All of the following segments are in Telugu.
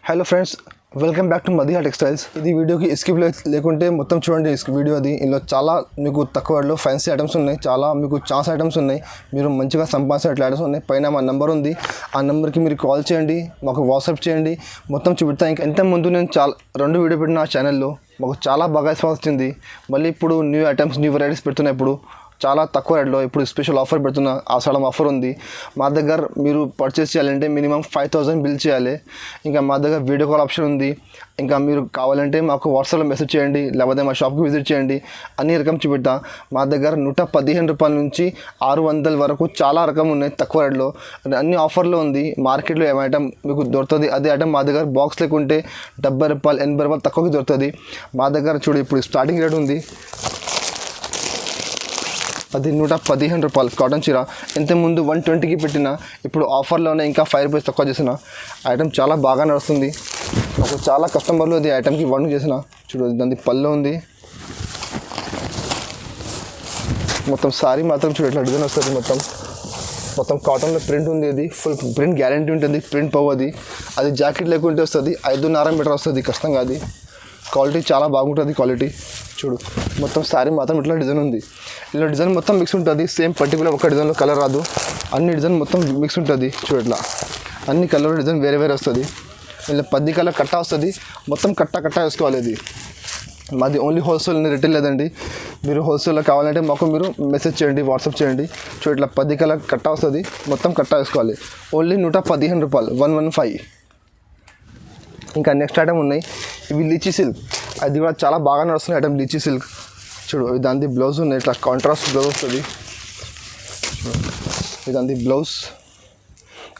Hello friends, welcome back to Madiha textiles. ఇది వీడియోకి స్కిప్ లేకుంటే మొత్తం చూడండి వీడియో. అది ఇందులో చాలా మీకు తక్కువ రేట్లో ఫ్యాన్సీ ఐటమ్స్ ఉన్నాయి, చాలా మీకు ఛాన్స్ ఐటమ్స్ ఉన్నాయి. మీరు మంచిగా సంపాదించిన ఐటమ్స్ ఉన్నాయి. పైన మా నెంబర్ ఉంది, ఆ నెంబర్కి మీరు కాల్ చేయండి, మాకు వాట్సాప్ చేయండి, మొత్తం చూపిస్తాను. ఇంకా ఎంత ముందు నేను చాలా 2 వీడియో పెట్టిన ఛానల్లో మాకు చాలా బాగా రెస్పాన్స్ వచ్చింది. మళ్ళీ ఇప్పుడు న్యూ ఐటమ్స్, న్యూ వెరైటీస్ పెడుతున్నాయి. ఇప్పుడు చాలా తక్కువ రేట్లో ఇప్పుడు స్పెషల్ ఆఫర్ పెడుతున్నా. ఆషాఢం ఆఫర్ ఉంది. మా దగ్గర మీరు పర్చేస్ చేయాలంటే మినిమం 5000 బిల్ చేయాలి. ఇంకా మా దగ్గర వీడియో కాల్ ఆప్షన్ ఉంది. ఇంకా మీరు కావాలంటే మాకు వాట్సాప్లో మెసేజ్ చేయండి, లేకపోతే మా షాప్కి విజిట్ చేయండి. అన్ని రకం చూపెడతా. మా దగ్గర 115 రూపాయల నుంచి 600 వరకు చాలా రకం ఉన్నాయి తక్కువ రేట్లో. అన్ని ఆఫర్లో ఉంది. మార్కెట్లో ఏం ఐటమ్ మీకు దొరుకుతుంది అదే ఐటమ్ మా దగ్గర బాక్స్ లేకుంటే 70 రూపాయలు 80 రూపాయలు తక్కువకి దొరుకుతుంది. మా దగ్గర చూడు ఇప్పుడు స్టార్టింగ్ రేట్ ఉంది, అది 115 రూపాయలు కాటన్ చీర. ఇంతకుముందు 120కి పెట్టిన, ఇప్పుడు ఆఫర్లోనే ఇంకా 5 రూపీస్ తక్కువ చేసిన. ఐటమ్ చాలా బాగా నడుస్తుంది. నాకు చాలా కస్టమర్లు అది ఐటమ్కి 1 చేసిన. చూడు దాని పళ్ళు ఉంది, మొత్తం సారీ మాత్రం చూడు ఎట్లా డిజైన్ వస్తుంది. మొత్తం కాటన్లో ప్రింట్ ఉంది. అది ఫుల్ ప్రింట్ గ్యారంటీ ఉంటుంది, ప్రింట్ పోవది. అది జాకెట్ లేకుంటే వస్తుంది 5.5 మీటర్ వస్తుంది కష్టంగా. అది క్వాలిటీ చాలా బాగుంటుంది. క్వాలిటీ చూడు మొత్తం సారీ మాత్రం ఇట్లా డిజైన్ ఉంది. ఇలా డిజైన్ మొత్తం మిక్స్ ఉంటుంది. సేమ్ పర్టికులర్ ఒక డిజైన్లో కలర్ రాదు, అన్ని డిజైన్ మొత్తం మిక్స్ ఉంటుంది. చూడు ఇట్లా అన్ని కలర్ డిజైన్ వేరే వేరే వస్తుంది. ఇలా 10 కలర్ కట్ట వస్తుంది. మొత్తం కట్ట వేసుకోవాలి. ఇది మాది ఓన్లీ హోల్సేల్, రిటైల్ లేదండి. మీరు హోల్సేల్లో కావాలంటే మాకు మీరు మెసేజ్ చేయండి, వాట్సాప్ చేయండి. చూడు ఇట్లా 10 కలర్ కట్ట వస్తుంది. మొత్తం కట్ట వేసుకోవాలి. ఓన్లీ 115 రూపాయలు 115. ఇంకా నెక్స్ట్ ఐటమ్ ఉన్నాయి. ఇవి లీచీ సిల్క్, అది కూడా చాలా బాగా నడుస్తుంది ఐటమ్. లీచీ సిల్క్ చూడు, దాని బ్లౌజ్ ఉన్నాయి. ఇట్లా కాంట్రాస్ట్ బ్లౌజ్ వస్తుంది. దాని బ్లౌజ్,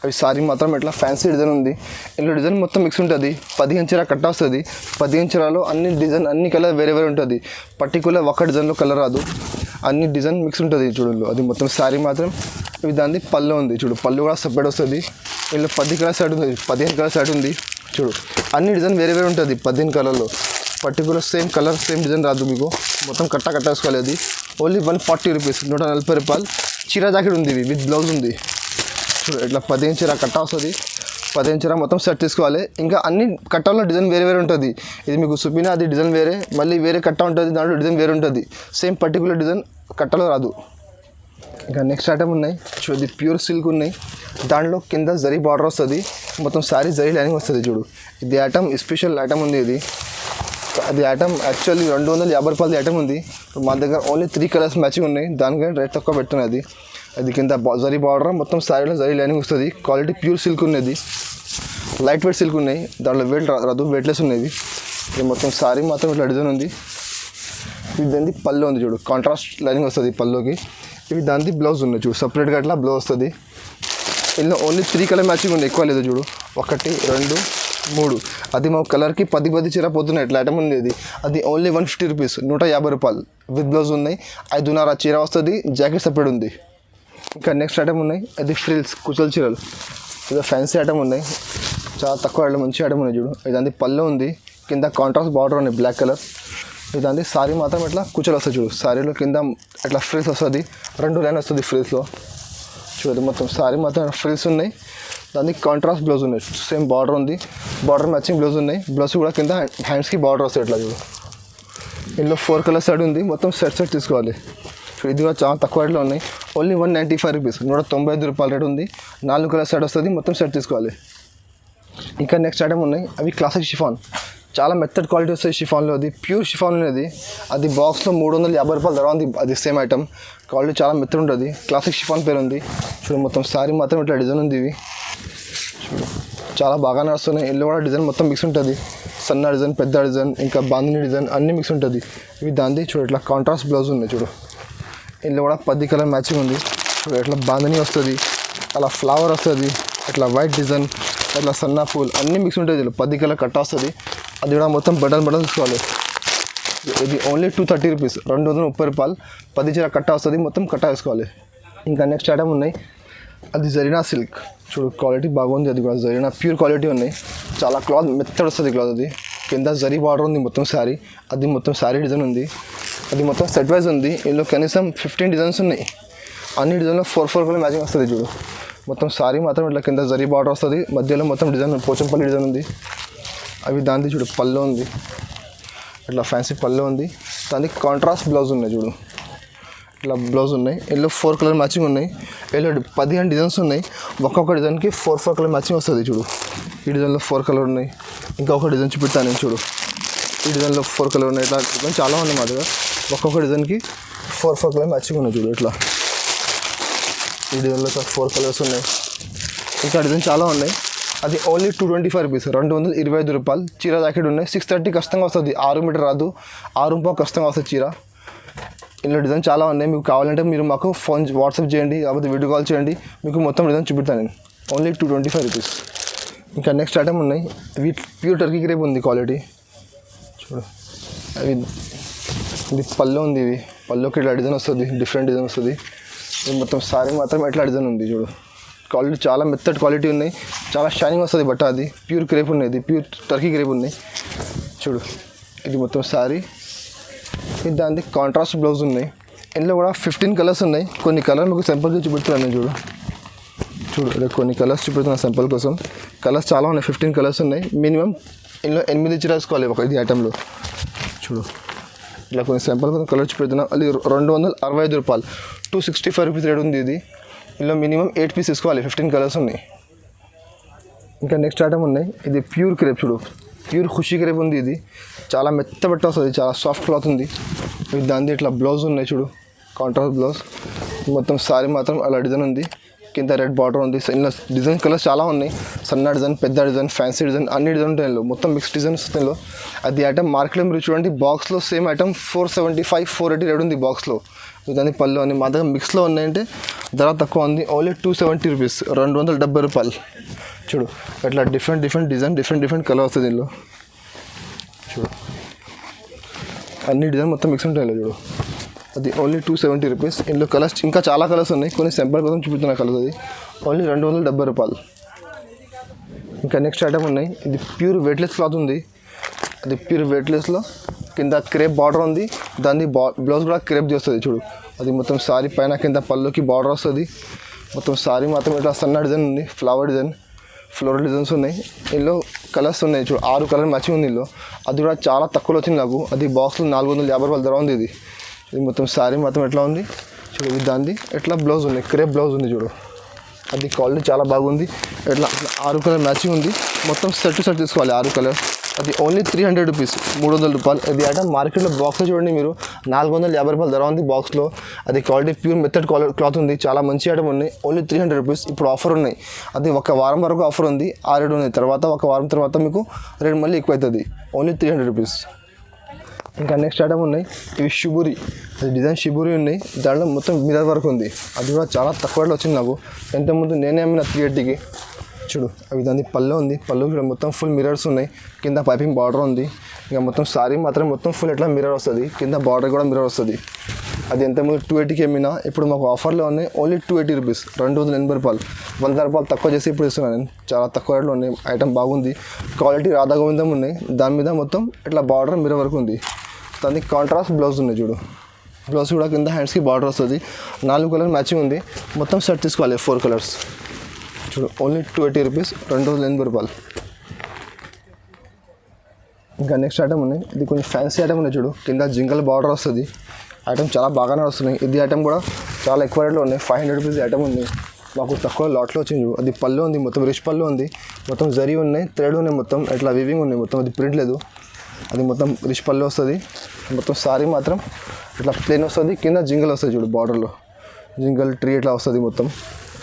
అవి సారీ మాత్రం ఇట్లా ఫ్యాన్సీ డిజైన్ ఉంది. ఇందులో డిజైన్ మొత్తం మిక్స్ ఉంటుంది. 15 చీర కట్ట వస్తుంది. 15 చీరలో అన్ని డిజైన్, అన్ని కలర్ వేరే వేరే ఉంటుంది. పర్టికులర్ ఒక డిజైన్లో కలర్ రాదు, అన్ని డిజైన్ మిక్స్ ఉంటుంది. చూడు అది మొత్తం సారీ మాత్రం. ఇవి దాని పళ్ళు ఉంది. చూడు పళ్ళు కూడా సపరేట్ వస్తుంది. ఇందులో 10 కలర్ సెట్ ఉంది, 15 కలర్ సెట్ ఉంది. చూడు అన్ని డిజైన్ వేరే వేరే ఉంటుంది. 15 కలర్లో particular same colour same design రాదు మీకు. మొత్తం కట్ట వేసుకోవాలి. అది ఓన్లీ 140 రూపీస్ 140 రూపాయలు. చీర జాకెట్ ఉంది, విత్ బ్లౌజ్ ఉంది. చూడు ఇట్లా 15 చీర కట్ట వస్తుంది. 15 చీర మొత్తం సెట్ తీసుకోవాలి. ఇంకా అన్ని కట్టల్లో డిజైన్ వేరే వేరే ఉంటుంది. ఇది మీకు చూపిన అది డిజైన్ వేరే, మళ్ళీ వేరే కట్ట ఉంటుంది, దాంట్లో డిజైన్ వేరే ఉంటుంది. సేమ్ పర్టికులర్ డిజైన్ కట్టలో రాదు. ఇంకా నెక్స్ట్ ఐటమ్ ఉన్నాయి. చూడు ప్యూర్ సిల్క్ ఉన్నాయి. దాంట్లో కింద జరీ బార్డర్ వస్తుంది. మొత్తం సారీ జరీ లైనింగ్ వస్తుంది. చూడు ఇది ఐటమ్ స్పెషల్ ఐటమ్ ఉంది. ఇది అది ఐటమ్ యాక్చువల్లీ 250 రూపాయలది ఐటమ్ ఉంది. మా దగ్గర ఓన్లీ 3 కలర్స్ మ్యాచింగ్ ఉన్నాయి. దానికని రేట్ తక్కువ పెడుతున్నది. అది కింద జరీ బార్డర్, మొత్తం సారీలో జరీ లైనింగ్ వస్తుంది. క్వాలిటీ ప్యూర్ సిల్క్ ఉన్నది, లైట్ వెయిట్ సిల్క్ ఉన్నాయి. దాంట్లో వెయిట్ రాదు, వెయిట్లెస్ ఉన్నది. ఇది మొత్తం సారీ మాత్రం ఇట్లా డిజైన్ ఉంది. ఇది దాని పళ్ళు ఉంది. చూడు కాంట్రాస్ట్ లైనింగ్ వస్తుంది పళ్ళుకి. ఇవి దాని బ్లౌజ్ ఉన్నాయి. చూడు సపరేట్గా అట్లా బ్లౌజ్ వస్తుంది. ఇందులో ఓన్లీ 3 కలర్ మ్యాచింగ్ ఉంది, ఎక్కువ లేదు. చూడు 1 2 3. అది మా కలర్కి 10 చీర పోతున్నాయి. ఎట్లా ఐటమ్ ఉంది. అది ఓన్లీ 150 రూపీస్ 150 రూపాయలు. విత్ బ్లౌజ్ ఉన్నాయి. 5.5 చీర వస్తుంది. జాకెట్ సపరేట్ ఉంది. ఇంకా నెక్స్ట్ ఐటమ్ ఉన్నాయి. అది ఫ్రిల్స్ కుచల్ చీరలు. ఇది ఫ్యాన్సీ ఐటమ్ ఉన్నాయి. చాలా తక్కువ ఐటమ్, మంచి ఐటమ్ ఉన్నాయి. చూడు ఇదంతా పళ్ళు ఉంది. కింద కాంట్రాస్ట్ బార్డర్ ఉన్నాయి బ్లాక్ కలర్. ఇదంతా సారీ మాత్రం ఇట్లా కుచలు వస్తుంది. చూడు సారీలో కింద ఇట్లా ఫ్రిల్స్ వస్తుంది. 2 లైన్ వస్తుంది ఫ్రిల్స్లో. చూడదు మొత్తం సారీ మాత్రం ఫ్రిల్స్ ఉన్నాయి. దానికి కాంట్రాస్ట్ బ్లౌజ్ ఉన్నాయి. సేమ్ బార్డర్ ఉంది, బార్డర్ మ్యాచింగ్ బ్లౌజ్ ఉన్నాయి. బ్లౌజ్ కూడా కింద హ్యాండ్స్కి బార్డర్ వస్తాయి. ఇట్లా చూడు ఇందులో 4 కలర్ సెట్ ఉంది. మొత్తం సెట్ తీసుకోవాలి. ఇది కూడా చాలా తక్కువ రేట్లో ఉన్నాయి. ఓన్లీ 195 రూపీస్ 195 రూపాయల రేట్ ఉంది. 4 కలర్ సెట్ వస్తుంది. మొత్తం సెట్ తీసుకోవాలి. ఇంకా నెక్స్ట్ ఐటమ్ ఉన్నాయి. అవి క్లాసిక్ షిఫాన్, చాలా మెత్తడ్ క్వాలిటీ వస్తాయి షిఫాన్లో. అది ప్యూర్ షిఫాన్ అనేది. అది బాక్స్లో 350 రూపాయలు ధర ఉంది. అది సేమ్ ఐటమ్, క్వాలిటీ చాలా మెత్తడ్ ఉంటుంది. క్లాసిక్ షిఫాన్ పేరు ఉంది. చూడు మొత్తం సారీ మాత్రం ఇట్లా డిజైన్ ఉంది. ఇవి చూడు చాలా బాగా నడుస్తున్నాయి. ఇల్లు కూడా డిజైన్ మొత్తం మిక్స్ ఉంటుంది. సన్న డిజైన్, పెద్ద డిజైన్, ఇంకా బాందిని డిజైన్ అన్నీ మిక్స్ ఉంటుంది. ఇవి దాంది చూడు ఇట్లా కాంట్రాస్ట్ బ్లౌజ్ ఉంది. చూడు ఇందులో కూడా 10 కలర్ మ్యాచింగ్ ఉంది. చూడు ఇట్లా బాందిని వస్తుంది, అలా ఫ్లవర్ వస్తుంది, ఇట్లా వైట్ డిజైన్, ఇట్లా సన్న పూల్ అన్నీ మిక్స్ ఉంటుంది. 10 కలర్ కట్ట వస్తుంది. అది కూడా మొత్తం బటన్ తీసుకోవాలి. ఇది ఓన్లీ 230 రూపీస్ 230 రూపాయలు. 10 చీర కట్ట వస్తుంది. మొత్తం కట్ట వేసుకోవాలి. ఇంకా నెక్స్ట్ ఐటమ్ ఉన్నాయి. అది జరీనా సిల్క్. చూడు క్వాలిటీ బాగుంది. అది కూడా జరీనా ప్యూర్ క్వాలిటీ ఉన్నాయి. చాలా క్లాత్ మెత్తడ్ వస్తుంది క్లాత్. అది కింద జరీ బార్డర్ ఉంది మొత్తం శారీ. అది మొత్తం శారీ డిజైన్ ఉంది. అది మొత్తం సెట్ వైజ్ ఉంది. ఇందులో కనీసం 15 డిజైన్స్ ఉన్నాయి. అన్ని డిజైన్లో 4 కలర్ మ్యాచింగ్ వస్తుంది. చూడు మొత్తం శారీ మాత్రం ఇట్లా కింద జరీ బార్డర్ వస్తుంది. మధ్యలో మొత్తం డిజైన్ పోచంపల్లి డిజైన్ ఉంది. అవి దానికి చూడు పళ్ళు ఉంది, ఇట్లా ఫ్యాన్సీ పళ్ళు ఉంది. దానికి కాంట్రాస్ట్ బ్లౌజ్ ఉన్నాయి చూడు, ఇట్లా బ్లౌజ్ ఉన్నాయి. ఎల్లో 4 కలర్ మ్యాచింగ్ ఉన్నాయి. ఎల్లో 15 డిజైన్స్ ఉన్నాయి. ఒక్కొక్క డిజైన్కి 4 కలర్ మ్యాచింగ్ వస్తుంది చూడు. ఈ డిజైన్లో 4 కలర్ ఉన్నాయి. ఇంకొక డిజైన్ చూపిస్తాను నేను చూడు. ఈ డిజైన్లో 4 కలర్ ఉన్నాయి. ఇట్లా డిజైన్ చాలా ఉన్నాయి మా దగ్గర. ఒక్కొక్క డిజైన్కి 4 కలర్ మ్యాచింగ్ ఉన్నాయి చూడు. ఇట్లా ఈ డిజైన్లో 4 కలర్స్ ఉన్నాయి. ఇంకా డిజైన్ చాలా ఉన్నాయి. అది ఓన్లీ 225 రూపీస్, 225 రూపాయలు. చీర జాకెట్ ఉన్నాయి. 630 కష్టంగా వస్తుంది. 6 మీటర్ రాదు, 6 కష్టంగా వస్తుంది చీర. ఇందులో డిజైన్ చాలా ఉన్నాయి. మీకు కావాలంటే మీరు మాకు ఫోన్ వాట్సాప్ చేయండి, లేకపోతే వీడియో కాల్ చేయండి, మీకు మొత్తం డిజైన్ చూపిస్తాను నేను. Only 225 rupees. ఇంకా నెక్స్ట్ ఐటమ్ ఉన్నాయి. ఇవి ప్యూర్ టర్కీ క్రేప్ ఉంది క్వాలిటీ చూడు. అవి ఇది పళ్ళు ఉంది. ఇది పళ్ళుకి ఇట్లా డిజైన్ వస్తుంది, డిఫరెంట్ డిజైన్ వస్తుంది. ఇది మొత్తం సారీ మాత్రం ఎట్లా డిజైన్ ఉంది చూడు. క్వాలిటీ చాలా మెత్తటి క్వాలిటీ ఉన్నాయి. చాలా షైనింగ్ వస్తుంది బట్ట. అది ప్యూర్ క్రేప్ ఉన్నాయి. ఇది ప్యూర్ టర్కీ క్రేప్ ఉన్నాయి చూడు. ఇది మొత్తం సారీ. ఇది దానికి కాంట్రాస్ట్ బ్లౌజ్ ఉన్నాయి. ఇందులో కూడా 15 కలర్స్ ఉన్నాయి. కొన్ని కలర్ మీకు సింపుల్గా చూపిస్తున్నాను చూడు. ఇలా కొన్ని కలర్స్ చూపిస్తున్నాను సింపుల్ కోసం. కలర్స్ చాలా ఉన్నాయి. 15 కలర్స్ ఉన్నాయి. మినిమం ఇందులో 8 చీర వేసుకోవాలి ఒక ఇది ఐటెంలో చూడు. ఇలా కొన్ని సింపుల్ కోసం కలర్ చూపెడుతున్నాం. అది 265 రూపాయలు, 265 రూపీస్ రేట్ ఉంది. ఇది ఇందులో మినిమం 8 పీస్ తీసుకోవాలి. 15 కలర్స్ ఉన్నాయి. ఇంకా నెక్స్ట్ ఐటమ్ ఉన్నాయి. ఇది ప్యూర్ క్రేప్ చూడు. ప్యూర్ ఖుషీ క్రేప్ ఉంది. ఇది చాలా మెత్త బట్ట వస్తుంది, చాలా సాఫ్ట్ క్లాత్ ఉంది. ఇది దాని ఇట్లా బ్లౌజ్ ఉన్నాయి చూడు, కాంట్రాస్ట్ బ్లౌజ్. మొత్తం సారీ మాత్రం అలా డిజైన్ ఉంది. కింద రెడ్ బార్డర్ ఉంది. ఇందులో డిజైన్ కలర్స్ చాలా ఉన్నాయి. సన్న డిజైన్, పెద్ద డిజైన్, ఫ్యాన్సీ డిజైన్, అన్ని డిజైన్ ఉంటాయి. మొత్తం మిక్స్ డిజైన్స్ వస్తాయి. అది ఐటమ్ మార్కెట్లో మీరు చూడండి బాక్స్లో సేమ్ ఐటమ్ 475, 480 రేట్ ఉంది బాక్స్లో. దాని పళ్ళు అని మా దగ్గర మిక్స్లో ఉన్నాయంటే ధర తక్కువ ఉంది. ఓన్లీ 270 రూపీస్, 270 రూపాయలు చూడు. అట్లా డిఫరెంట్ డిజైన్, డిఫరెంట్ కలర్ వస్తుంది దీనిలో చూడు. అన్ని డిజైన్ మొత్తం మిక్స్ ఉంటాయి చూడు. అది ఓన్లీ 270 రూపీస్. ఇందులో కలర్స్ ఇంకా చాలా కలర్స్ ఉన్నాయి. కొన్ని సింపుల్ కోసం చూపుతున్న కలర్స్. అది ఓన్లీ 270 రూపాయలు. ఇంకా నెక్స్ట్ ఐటమ్ ఉన్నాయి. ఇది ప్యూర్ వెయిట్లెస్ క్లాత్ ఉంది. అది ప్యూర్ వెయిట్లెస్లో కింద క్రేప్ బార్డర్ ఉంది. దాన్ని బ్లౌజ్ కూడా క్రేప్ చేస్తుంది చూడు. అది మొత్తం సారీ పైన కింద పళ్ళుకి బార్డర్ వస్తుంది. మొత్తం సారీ మాత్రం ఇట్లా సన్న డిజైన్ ఉంది. ఫ్లవర్ డిజైన్, ఫ్లోరల్ డిజైన్స్ ఉన్నాయి. ఇందులో కలర్స్ ఉన్నాయి చూడు. 6 కలర్ మ్యాచింగ్ ఉంది ఇందులో. అది కూడా చాలా తక్కువలో వచ్చింది నాకు. అది బాక్స్లో 450 రూపాయల ధర ఉంది. ఇది మొత్తం సారీ మాత్రం ఎట్లా ఉంది చూడు. ఇది దాన్ని ఎట్లా బ్లౌజ్ ఉంది, క్రేప్ బ్లౌజ్ ఉంది చూడు. అది క్వాలిటీ చాలా బాగుంది. ఇట్లా 6 కలర్ మ్యాచింగ్ ఉంది. మొత్తం సెట్ తీసుకోవాలి 6 కలర్. అది ఓన్లీ 300 రూపీస్, 300 రూపాయలు. ఇది ఐటమ్ మార్కెట్లో బాక్స్లో చూడండి మీరు 450 రూపాయల ధర ఉంది బాక్స్లో. అది క్వాలిటీ ప్యూర్ మెథడ్ క్లాత్ ఉంది. చాలా మంచి ఐటమ్ ఉన్నాయి. Only 300 rupees. ఇప్పుడు ఆఫర్ ఉన్నాయి. అది ఒక వారం వరకు ఆఫర్ ఉంది. ఆ రేట్ ఉన్నాయి. తర్వాత ఒక వారం తర్వాత మీకు రేట్ మళ్ళీ ఎక్కువ అవుతుంది. Only 300 rupees. ఇంకా నెక్స్ట్ ఐటమ్ ఉన్నాయి. ఇవి షిబూరి. అది డిజైన్ షిబూరి ఉన్నాయి. దాంట్లో మొత్తం మిర్రర్ వర్క్ ఉంది. అది కూడా చాలా తక్కువ రేట్లో వచ్చింది నాకు. ఎంతముందు నేనే అమ్మిన 380కి చూడు. అవి దాని పళ్ళు ఉంది. పళ్ళు కూడా మొత్తం ఫుల్ మిర్రర్స్ ఉన్నాయి. కింద పైపింగ్ బార్డర్ ఉంది. ఇంకా మొత్తం సారీ మాత్రం మొత్తం ఫుల్ ఎట్లా మిర్రర్ వస్తుంది. కింద బార్డర్ కూడా మిర్రర్ వస్తుంది. అది ఎంతమంది 280కి అమ్మినా ఇప్పుడు మాకు ఆఫర్లో ఉన్నాయి. ఓన్లీ 280 రూపీస్, 280 రూపాయలు. 100 రూపాయలు తక్కువ చేసి ఇప్పుడు ఇస్తున్నాను నేను. చాలా తక్కువ రేట్లో ఉన్నాయి. ఐటమ్ బాగుంది. క్వాలిటీ రాధా గోవిందం ఉన్నాయి. దాని మీద మొత్తం ఇట్లా బార్డర్ మిర్రర్ వరకు ఉంది. దానికి కాంట్రాస్ట్ బ్లౌజ్ ఉంది చూడు. బ్లౌజ్ కూడా కింద హ్యాండ్స్కి బార్డర్ వస్తుంది. 4 కలర్ మ్యాచింగ్ ఉంది. మొత్తం సెట్ తీసుకోవాలి 4 కలర్స్ చూడు. ఓన్లీ 280 రూపీస్, 280 రూపాయలు. ఇంకా నెక్స్ట్ ఐటమ్ ఉన్నాయి. ఇది కొంచెం ఫ్యాన్సీ ఐటమ్ ఉన్నాయి చూడు. కింద జింగల్ బార్డర్ వస్తుంది. ఐటమ్ చాలా బాగానే వస్తున్నాయి. ఇది ఐటమ్ కూడా చాలా ఎక్కువ రేట్లో ఉన్నాయి. 500 రూపీస్ ఐటమ్ ఉంది. మాకు తక్కువ లాట్లో వచ్చింది చూడు. అది పళ్ళు ఉంది. మొత్తం రిచ్ పళ్ళు ఉంది. మొత్తం జరీ ఉన్నాయి, థ్రెడ్ ఉన్నాయి, మొత్తం ఇట్లా వివింగ్ ఉన్నాయి. మొత్తం అది ప్రింట్ లేదు. అది మొత్తం రిచ్ పళ్ళు వస్తుంది. మొత్తం సారీ మాత్రం ఇట్లా ప్లేన్ వస్తుంది. కింద జింగల్ వస్తుంది చూడు. బార్డర్లో జింగల్ ట్రీ ఇట్లా వస్తుంది. మొత్తం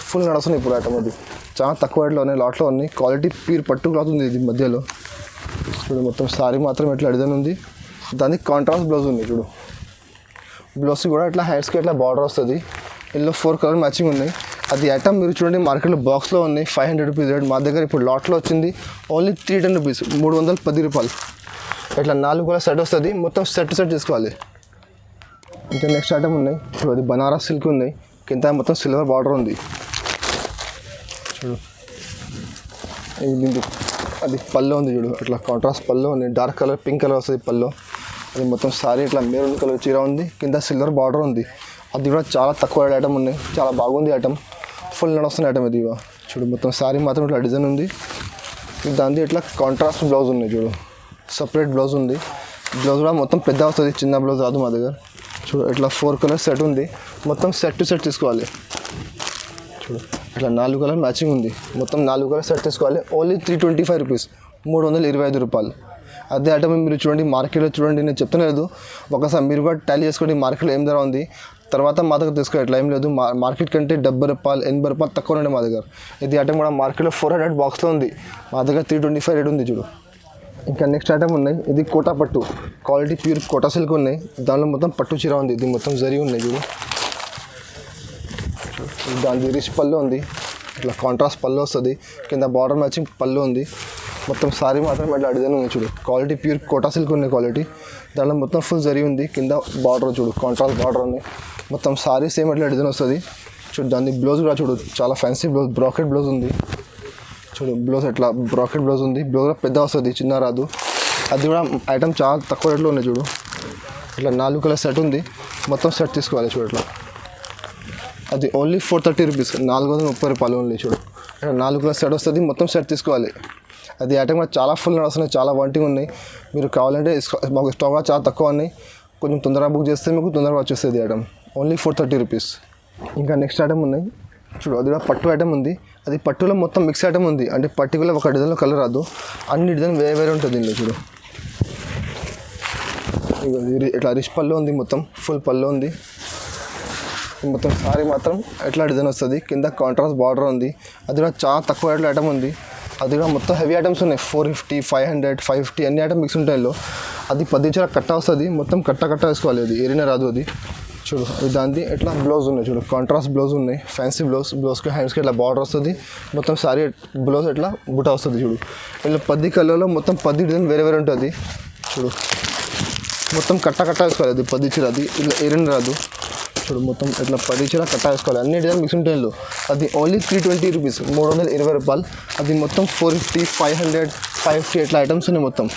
ఫుల్ నడుస్తుంది ఇప్పుడు ఐటమ్. అది చాలా తక్కువ రేట్లో ఉన్నాయి. లాట్లో ఉన్నాయి. క్వాలిటీ ప్యూర్ పట్టు క్లాత్ ఉంది. ఇది మధ్యలో చూడు. మొత్తం సారీ మాత్రం ఇట్లా డిజైన్ ఉంది. దానికి కాంట్రాస్ట్ బ్లౌజ్ ఉంది చూడు. బ్లౌజ్ కూడా ఇట్లా హ్యాండ్స్కి ఇట్లా బార్డర్ వస్తుంది. ఇందులో 4 కలర్ మ్యాచింగ్ ఉన్నాయి. అది ఐటమ్ మీరు చూడండి మార్కెట్లో బాక్స్లో ఉన్నాయి. 500 రూపీస్ రేట్. మా దగ్గర ఇప్పుడు లాట్లో వచ్చింది ఓన్లీ 310 రూపీస్, 310 రూపాయలు. ఇట్లా 4 కలర్ సెట్ వస్తుంది. మొత్తం సెట్ తీసుకోవాలి. ఇంకా నెక్స్ట్ ఐటమ్ ఉన్నాయి ఇప్పుడు. అది బనారస్ సిల్క్ ఉన్నాయి. కింద మొత్తం సిల్వర్ బార్డర్ ఉంది చూడు. ఇది అది పళ్ళు ఉంది చూడు. ఇట్లా కాంట్రాస్ట్ పళ్ళు ఉంది. డార్క్ కలర్ పింక్ కలర్ వస్తుంది పళ్ళు. అది మొత్తం సారీ ఇట్లా మెరూన్ కలర్ చీర ఉంది. కింద సిల్వర్ బార్డర్ ఉంది. అది కూడా చాలా తక్కువ ఐటమ్ ఉన్నాయి. చాలా బాగుంది ఐటమ్. ఫుల్ నడుస్తున్న ఐటమ్ ఇది చూడు. మొత్తం సారీ మాత్రం ఇట్లా డిజైన్ ఉంది. దాంతో ఇట్లా కాంట్రాస్ట్ బ్లౌజ్ ఉన్నాయి చూడు, సపరేట్ బ్లౌజ్ ఉంది. బ్లౌజ్ కూడా మొత్తం పెద్ద వస్తుంది, చిన్న బ్లౌజ్ రాదు మా దగ్గర. చూడు ఇట్లా 4 కలర్ సెట్ ఉంది, మొత్తం సెట్ టు సెట్ తీసుకోవాలి. చూడు ఇట్లా 4 కలర్ మ్యాచింగ్ ఉంది, మొత్తం 4 కలర్ సెట్ తీసుకోవాలి. ఓన్లీ 325 రూపీస్, 325 రూపాయలు. అదే ఐటమ్ మీరు చూడండి మార్కెట్లో చూడండి, నేను చెప్తలేదు, ఒకసారి మీరు కూడా టాలీ చేసుకోండి మార్కెట్లో ఏం ధర ఉంది, తర్వాత మా దగ్గర తీసుకోవాలి. ఇట్లా ఏం లేదు, మార్కెట్ కంటే 70 రూపాయలు 80 రూపాయలు తక్కువ ఉండే మా దగ్గర. ఇది ఐటమ్ కూడా మార్కెట్లో 400 బాక్స్లో ఉంది, మా దగ్గర 325 రేట్ ఉంది చూడు. ఇంకా నెక్స్ట్ ఐటమ్ ఉన్నాయి, ఇది కోటా పట్టు, క్వాలిటీ ప్యూర్ కోటా సిల్క్ ఉన్నాయి. దానిలో మొత్తం పట్టు చీర ఉంది, ఇది మొత్తం జరీ ఉన్నాయి చూడు. దాని రిచ్ పళ్ళు ఉంది, ఇట్లా కాంట్రాస్ట్ పళ్ళు వస్తుంది, కింద బార్డర్ మ్యాచింగ్ పళ్ళు ఉంది. మొత్తం సారీ మాత్రం ఇట్లా డిజైన్ ఉంది చూడు, క్వాలిటీ ప్యూర్ కోటా సిల్క్ ఉన్నాయి క్వాలిటీ. దానిలో మొత్తం ఫుల్ జరీ ఉంది, కింద బార్డర్ చూడు కాంట్రాస్ట్ బార్డర్ ఉంది. మొత్తం సారీ సేమ్ ఇట్లా డిజైన్ వస్తుంది చూడు. దాని బ్లౌజ్ కూడా చూడు, చాలా ఫ్యాన్సీ బ్లౌజ్, బ్రాకెట్ బ్లౌజ్ ఉంది చూడు. బ్లౌజ్ ఎట్లా బ్రాకెట్ బ్లౌజ్ ఉంది, బ్లౌజ్ కూడా పెద్ద వస్తుంది, చిన్న రాదు. అది కూడా ఐటమ్ చాలా తక్కువ రేట్లో ఉన్నాయి చూడు. ఇట్లా 4 కలర్ సెట్ ఉంది, మొత్తం సెట్ తీసుకోవాలి చూడు. ఇట్లా అది ఓన్లీ 430 రూపీస్, 430 రూపాయలు ఓన్లీ చూడు. ఇట్లా 4 కలర్ సెట్ వస్తుంది, మొత్తం సెట్ తీసుకోవాలి. అది ఐటమ్ కూడా చాలా ఫుల్ నడుస్తున్నాయి, చాలా వాంటింగ్ ఉన్నాయి. మీరు కావాలంటే మాకు స్టాక్ కూడా చాలా తక్కువ ఉన్నాయి, కొంచెం తొందరగా బుక్ చేస్తే మీకు తొందరగా వచ్చేస్తుంది ఐటమ్. Only 430 rupees. ఇంకా నెక్స్ట్ ఐటమ్ ఉన్నాయి చూడు, అది కూడా పట్టు ఐటమ్ ఉంది. అది పట్టులో మొత్తం మిక్స్ ఐటమ్ ఉంది, అంటే పర్టికులర్ ఒక డిజైన్లో కలర్ రాదు, అన్ని డిజైన్ వేరే వేరే ఉంటుంది దీనిలో చూడు. ఇట్లా రిచ్ పళ్ళు ఉంది, మొత్తం ఫుల్ పళ్ళు ఉంది. మొత్తం సారీ మాత్రం ఎట్లా డిజైన్ వస్తుంది, కింద కాంట్రాస్ట్ బార్డర్ ఉంది. అది కూడా చాలా తక్కువ రేట్లో ఐటమ్ ఉంది. అది కూడా మొత్తం హెవీ ఐటమ్స్ ఉన్నాయి, 450, 500, 550 అన్ని ఐటమ్ మిక్స్ ఉంటాయి. అది 10 ఇంచుల కట్ట వస్తుంది, మొత్తం కట్ట వేసుకోవాలి, అది ఏరినా రాదు అది చూడు. దాన్ని ఎట్లా బ్లౌజ్ ఉన్నాయి చూడు, కాంట్రాస్ట్ బ్లౌజ్ ఉన్నాయి, ఫ్యాన్సీ బ్లౌజ్కి హ్యాండ్స్కి ఇట్లా బార్డర్ వస్తుంది. మొత్తం సారీ బ్లౌజ్ ఎట్లా బుట్ట వస్తుంది చూడు. ఇట్లా 10 కలర్లో మొత్తం 10 డిజైన్ వేరే వేరే ఉంటుంది చూడు. మొత్తం కట్ట వేసుకోవాలి, అది 10 చీర, అది ఇట్లా ఏరిన రాదు చూడు. మొత్తం ఇట్లా 10 చీర కట్ట వేసుకోవాలి, అన్ని డిజైన్ మిక్స్ ఉంటాయి. అది ఓన్లీ 320 రూపీస్, 320 రూపాయలు. అది మొత్తం 450, 500, 550 ఇట్లా ఐటమ్స్ ఉన్నాయి మొత్తం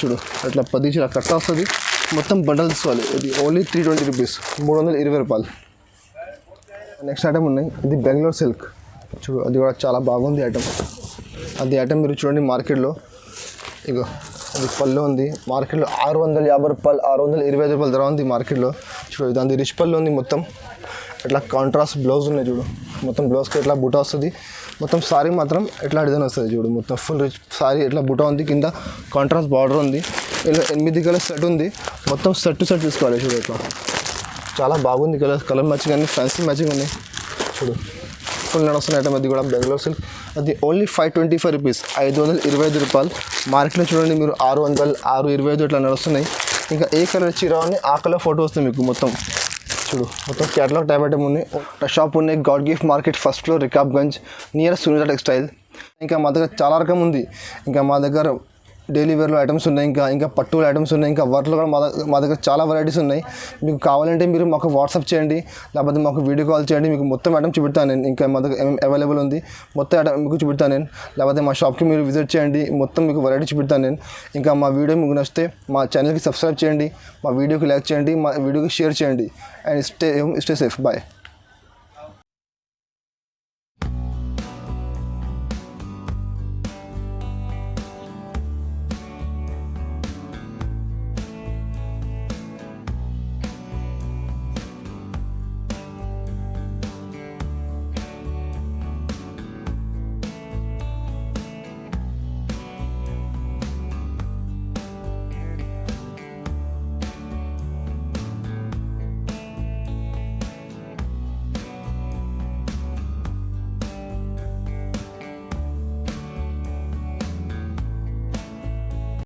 చూడు. ఇట్లా 10 చీర కట్ట వస్తుంది, మొత్తం బండల్ తీసుకోవాలి. ఇది ఓన్లీ 320 రూపీస్, 320 రూపాయలు. నెక్స్ట్ ఐటమ్ ఉన్నాయి, ఇది బెంగళూరు సిల్క్ చూడు. అది కూడా చాలా బాగుంది ఐటమ్. అది ఐటమ్ మీరు చూడండి మార్కెట్లో, ఇగో అది పళ్ళు ఉంది, మార్కెట్లో 650 రూపాయలు, 625 రూపాయలు ధర ఉంది మార్కెట్లో చూడు. దాని రిచ్ పళ్ళు ఉంది, మొత్తం ఇట్లా కాంట్రాస్ట్ బ్లౌజ్ ఉన్నాయి చూడు. మొత్తం బ్లౌజ్కి ఇట్లా బుట్ట వస్తుంది, మొత్తం సారీ మాత్రం ఎట్లా డిజైన్ వస్తుంది చూడు. మొత్తం ఫుల్ రిచ్ సారీ ఇట్లా బుట్ట ఉంది, కింద కాంట్రాస్ట్ బార్డర్ ఉంది. ఇలా 8 కలర్ సెట్ ఉంది, మొత్తం సెట్ టు సెట్ తీసుకోవాలి చూడు. ఇట్లా చాలా బాగుంది, కలర్ మ్యాచింగ్ అన్ని ఫ్యాన్సీ మ్యాచింగ్ ఉన్నాయి చూడు. ఫుల్ నడుస్తున్న ఐటమ్, అది కూడా బెంగళూరు సిల్క్. అది ఓన్లీ 525 రూపీస్, 525 రూపాయలు. మార్కెట్లో చూడండి మీరు 600, 625 ఇట్లా నడుస్తున్నాయి. ఇంకా ఏ కలర్ చీర అని ఆ కలర్ ఫోటో వస్తుంది మీకు మొత్తం చూడు. మొత్తం క్యాటలాగ్ టైప్ ఐటమ్ ఉన్నాయి. షాప్ ఉన్నాయి, God Gift Market first floor, Rikabganj, near Sunitha textile. ఇంకా మా దగ్గర చాలా రకం ఉంది. ఇంకా మా దగ్గర డైలీ వేర్లో ఐటమ్స్ ఉన్నాయి, ఇంకా పట్టుల ఐటమ్స్ ఉన్నాయి, ఇంకా వర్క్లో కూడా మా దగ్గర చాలా వెరైటీస్ ఉన్నాయి. మీకు కావాలంటే మీరు మాకు వాట్సాప్ చేయండి, లేకపోతే మాకు వీడియో కాల్ చేయండి, మీకు మొత్తం ఐటమ్ చూపెడతాను నేను. ఇంకా మా దగ్గర ఏమేమి అవైలబుల్ ఉంది మొత్తం ఐటమ్ మీకు చూపెడతాను నేను. లేకపోతే మా షాప్కి మీరు విజిట్ చేయండి, మొత్తం మీకు వెరైటీ చూపెడతాను నేను. ఇంకా మా వీడియో మీకు నచ్చితే మా ఛానల్కి సబ్స్క్రైబ్ చేయండి, మా వీడియోకి లైక్ చేయండి, మా వీడియోకి షేర్ చేయండి. And stay safe. బాయ్.